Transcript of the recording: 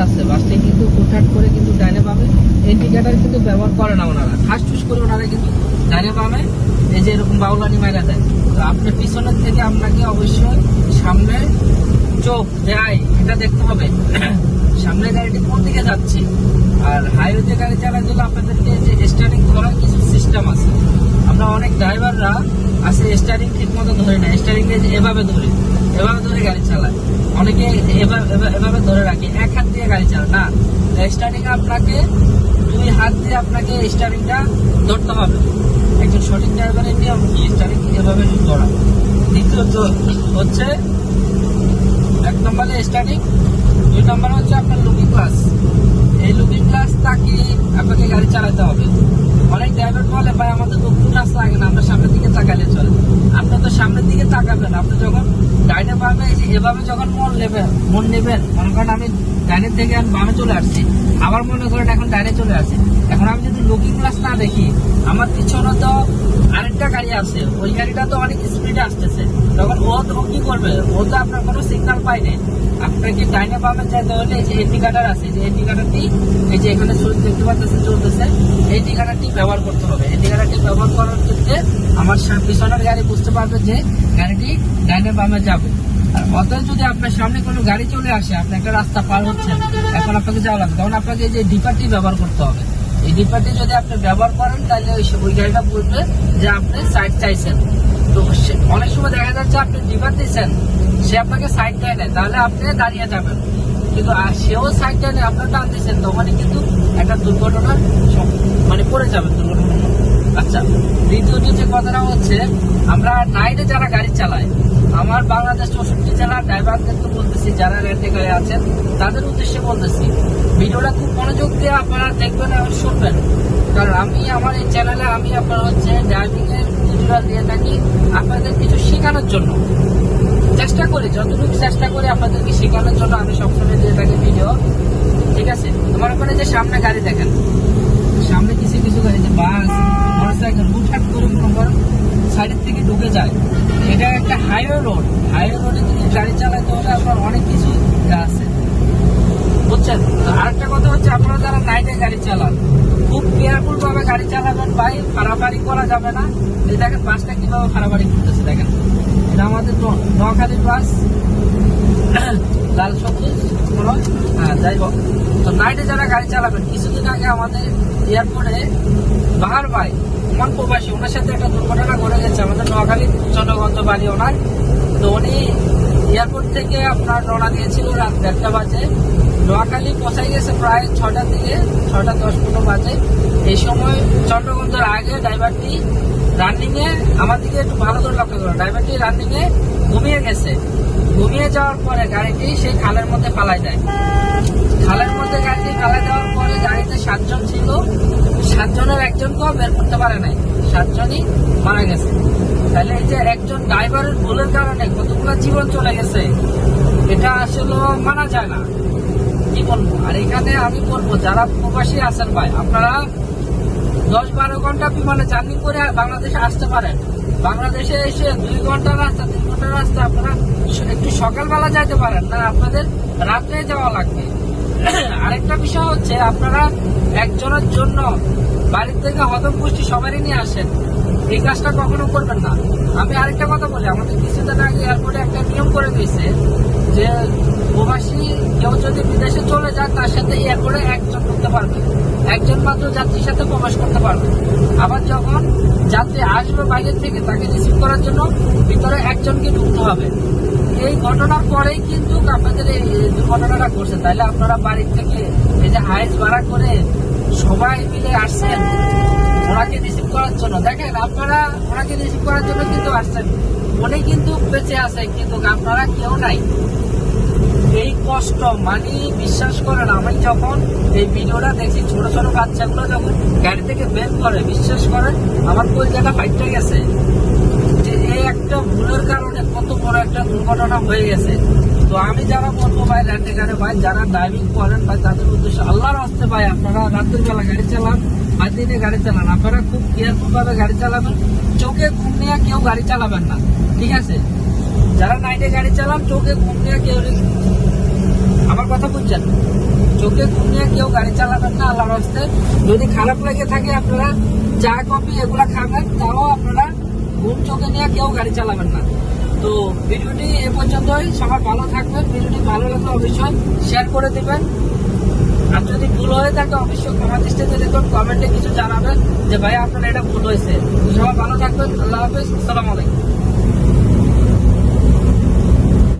আছে, বাসটি কিন্তু হুটহাট করে কিন্তু ডাইনে বামে ইন্ডিকেটার কিন্তু ব্যবহার করে না ওনারা, ঠাস ঠুস করে ওনারা কিন্তু ডাইনে বামে এই যে এরকম বাউলানি মারা দেয়। তো আপনার পিছনের থেকে আপনাকে অবশ্যই সামনে চোখ দেয় এটা দেখতে হবে সামনে গাড়িটি কোন দিকে যাচ্ছে। আর হাইওয়েতে গাড়ি চালাতে গেলে আপনাদেরকে যে স্টারিং ধরার কিছু সিস্টেম আছে। আমরা অনেক ড্রাইভাররা আছে স্টারিং ঠিক মতো ধরে না, স্টারিং এভাবে ধরে গাড়ি চালায়, অনেকে এভাবে ধরে রাখে, এক হাত দিয়ে গাড়ি চালায় না। স্টারিং আপনাকে দুই হাত দিয়ে আপনাকে স্টারিংটা ধরতে হবে। একজন সঠিক ড্রাইভারের নিয়ম কি স্টারিং এভাবে ধরা। দ্বিতীয়ত হচ্ছে 1 নম্বরে স্টারিং, 2 নম্বরে হচ্ছে আপনার লুকিং গ্লাস। এই লুকিং গ্লাস তাকিয়ে আপনাকে গাড়ি চালাতে হবে। অনেক ড্রাইভার বলে ভাই আমাদের লুকিং গ্লাস লাগে না, আমরা সামনের দিকে তাকালে চলে। আপনি তো সামনের দিকে তাকাবেন, আপনি যখন ডাইনে বামে এভাবে যখন মন নেবেন, মনে করেন আমি ডাইনের থেকে আমি বামে চলে আসছি, আবার মনে করেন এখন ডাইনে চলে আসছি, এখন আমি যদি লুকিং গ্লাস না দেখি, আমার পিছনে তো আরেকটা গাড়ি আছে, ওই গাড়িটা তো অনেক স্পিডে আসতেছে, তখন ও কি করবে? ও তো আপনার কোনো সিগন্যাল পাইনি। আপনাকে ডাইনে বামে যেতে হলে এই যে ইন্ডিকেটার আছে, যে ইন্ডিকেটারটি এই যে এখানে সুইচ দেখতে পাচ্ছেন চলতেছে, এই ইন্ডিকেটারটি ব্যবহার করতে হবে। ইন্ডিকেটারটি ব্যবহার করার ক্ষেত্রে আমার পিছনের গাড়ি বুঝতে পারবে যে গাড়িটি ডাইনে বামে যাবে। আর অতএব যদি আপনার সামনে কোনো গাড়ি চলে আসে, আপনি একটা রাস্তা পার হচ্ছেন, এখন আপনাকে যাওয়া লাগবে, তখন আপনাকে এই যে ডিপারটি ব্যবহার করতে হবে। এই ডিপারটি যদি আপনি ব্যবহার করেন তাহলে ওই গাড়িটা বুঝবে যে আপনি সাইড চাইছেন। তো অনেক সময় দেখা যাচ্ছে আপনি ডিপার দিচ্ছেন, সে আপনাকে সাইড দেয় না, তাহলে আপনি দাঁড়িয়ে যাবেন, কিন্তু সেও সাইড দেয় না, আপনার টান দিচ্ছেন, তখনই কিন্তু একটা দুর্ঘটনার মানে পড়ে যাবেন দুর্ঘটনা। আচ্ছা, দ্বিতীয়ত যে কথাটা হচ্ছে, আমরা নাইটে যারা গাড়ি চালায়, আমার বাংলাদেশ 64 জেলার ড্রাইভারদেরকে বলতেছি, যারা রেন্টে গাড়ি আছেন তাদের উদ্দেশ্যে বলতেছি, ভিডিওটা খুব মনোযোগ দিয়ে আপনারা দেখবেন এবং শুনবেন। কারণ আমি আমার এই চ্যানেলে আমি আপনার হচ্ছে ড্রাইভিং এর টিউটোরিয়াল দিয়ে থাকি আপনাদের কিছু শেখানোর জন্য, চেষ্টা করি, যতটুকু চেষ্টা করি আপনাদেরকে শেখানোর জন্য আমি সবসময় দিয়ে থাকি ভিডিও। ঠিক আছে, তোমার ওখানে যে সামনে গাড়ি দেখেন, সামনে কিছু গাড়ি যে বাস মোটরসাইকেল হুটহাট করে মনে করেন সাইডের থেকে ঢুকে যায়, এটা একটা হাইওয়ে রোড। হাইওয়ে রোডে যদি গাড়ি চালাতে হলে আপনার অনেক কিছু আছে, বুঝছেন? আরেকটা কথা হচ্ছে, আপনারা যারা নাইটে গাড়ি চালান খুব কেয়ারফুল ভাবে গাড়ি চালাবেন ভাই, ফাড়াফাড়ি করা যাবে না। এই দেখেন বাসটা কিভাবে ফাড়াফাড়ি করতেছে, দেখেন এটা আমাদের নোয়াখালীর বাস, লাল সবুজ যাই হোক। তো নাইটে যারা গাড়ি চালাবেন, কিছুদিন আগে আমাদের এয়ারপোর্টে বাহার ভাই ওমান প্রবাসী, ওনার সাথে একটা দুর্ঘটনা ঘটে গেছে। আমাদের নোয়াখালীর চন্দ্রগঞ্জ বাড়ি ওনার। তো উনি এয়ারপোর্ট থেকে আপনার রওনা দিয়েছিল রাত 1:30 বাজে, নোয়াখালী পৌঁছাই গেছে প্রায় 6টার দিকে, 6টা 10-15 বাজে। এই সময় চন্দ্রগঞ্জের আগে ড্রাইভারটি রানিং এ, আমার দিকে একটু ভালো করে লক্ষ্য করো, ড্রাইভারটি রানিং এ ঘুমিয়ে গেছে। ঘুমিয়ে যাওয়ার পরে গাড়িটি সেই খালের মধ্যে পালাই যায়। খালের মধ্যে গাড়িটি পালাই দেওয়ার পরে গাড়িতে 7 জন ছিল, 7 জনের একজনকেও বের করতে পারে নাই, 7 জনই মারা গেছে। তাহলে এই যে একজন ড্রাইভারের ভুলের কারণে কতগুলো জীবন চলে গেছে, এটা আসলে মানা যায় না, কি বলবো। আর এখানে আমি বলবো, যারা প্রবাসী আছেন ভাই, আপনারা 10-12 ঘন্টা বিমানে জার্নি করে বাংলাদেশে আসতে পারেন। বাংলাদেশে এসে 2 ঘন্টার রাস্তা, 3 ঘন্টার রাস্তা আপনারা একটু সকালবেলা যাইতে পারেন না, আপনাদের রাত্রে যাওয়া লাগবে। আরেকটা বিষয় হচ্ছে, আপনারা একজনের জন্য বাড়ির থেকে হজম পুষ্টি সবারই নিয়ে আসেন, এই কাজটা কখনো করবেন না। আমি আরেকটা কথা বলি, আমাদের কিছুদিন আগে এয়ারপোর্টে একটা নিয়ম করে দিয়েছে যে প্রবাসী কেউ যদি বিদেশে চলে যায়, তার সাথে এয়ারপোর্টে একজন ঢুকতে পারবে, একজন মাত্র যাত্রীর সাথে প্রবেশ করতে পারবে। আবার যখন যাত্রী আসবে বাইরের থেকে, তাকে রিসিভ করার জন্য ভিতরে একজনকে ঢুকতে হবে। এই ঘটনার পরেই কিন্তু আপনাদের এই দুর্ঘটনাটা ঘটছে। তাইলে আপনারা বাড়ির থেকে এই যে হাইস ভাড়া করে সবাই মিলে আসছেন ওনাকে রিসিভ করার জন্য, দেখেন আপনারা ওনাকে রিসিভ করার জন্য কিন্তু আসছেন, উনি কিন্তু বেঁচে আছে, কিন্তু আপনারা কেউ নাই। এই কষ্ট মানে বিশ্বাস করেন, আমি যখন এই ভিডিওটা দেখছি, ছোট ছোট বাচ্চাগুলো যখন গাড়ি থেকে বের করে, বিশ্বাস করেন আমার কলজাটা ফাইটটা গেছে, যে এই একটা ভুলের কারণে কত বড় একটা দুর্ঘটনা হয়ে গেছে। তো আমি যারা বলবো ভাই, রেন্টে গাড়ি ভাই যারা ড্রাইভিং করেন ভাই, তাদের উদ্দেশ্যে আল্লাহর হস্তে ভাই, আপনারা রাতের বেলা গাড়ি চালান আর দিনে গাড়ি চালান, আপনারা খুব কেয়ারফুল ভাবে গাড়ি চালাবেন, চোখে ঘুম নিয়ে কেউ গাড়ি চালাবেন না, ঠিক আছে? যারা নাইটে গাড়ি চালান চোখে ঘুম নিয়ে কেউ, আমার কথা বুঝছেন? চোখে ঘুম নিয়ে কেউ গাড়ি চালাবেন না আল্লাহর রাস্তায়। যদি খারাপ লেগে থাকে আপনারা চা কফি এগুলা খাবেন, তাও আপনারা ঘুম চোখে নিয়ে কেউ গাড়ি চালাবেন না। তো ভিডিওটি এ পর্যন্তই, সবাই ভালো থাকবেন। ভিডিওটি ভালো লাগলে অবশ্যই শেয়ার করে দিবেন। আর যদি ভুল হয়ে থাকে অবশ্যই ক্ষমা দৃষ্টিতে দেখুন, কমেন্টে কিছু জানাবেন যে ভাই আপনার এটা ভুল হয়েছে। সবাই ভালো থাকবেন, আল্লাহ হাফেজ, আসসালামু আলাইকুম।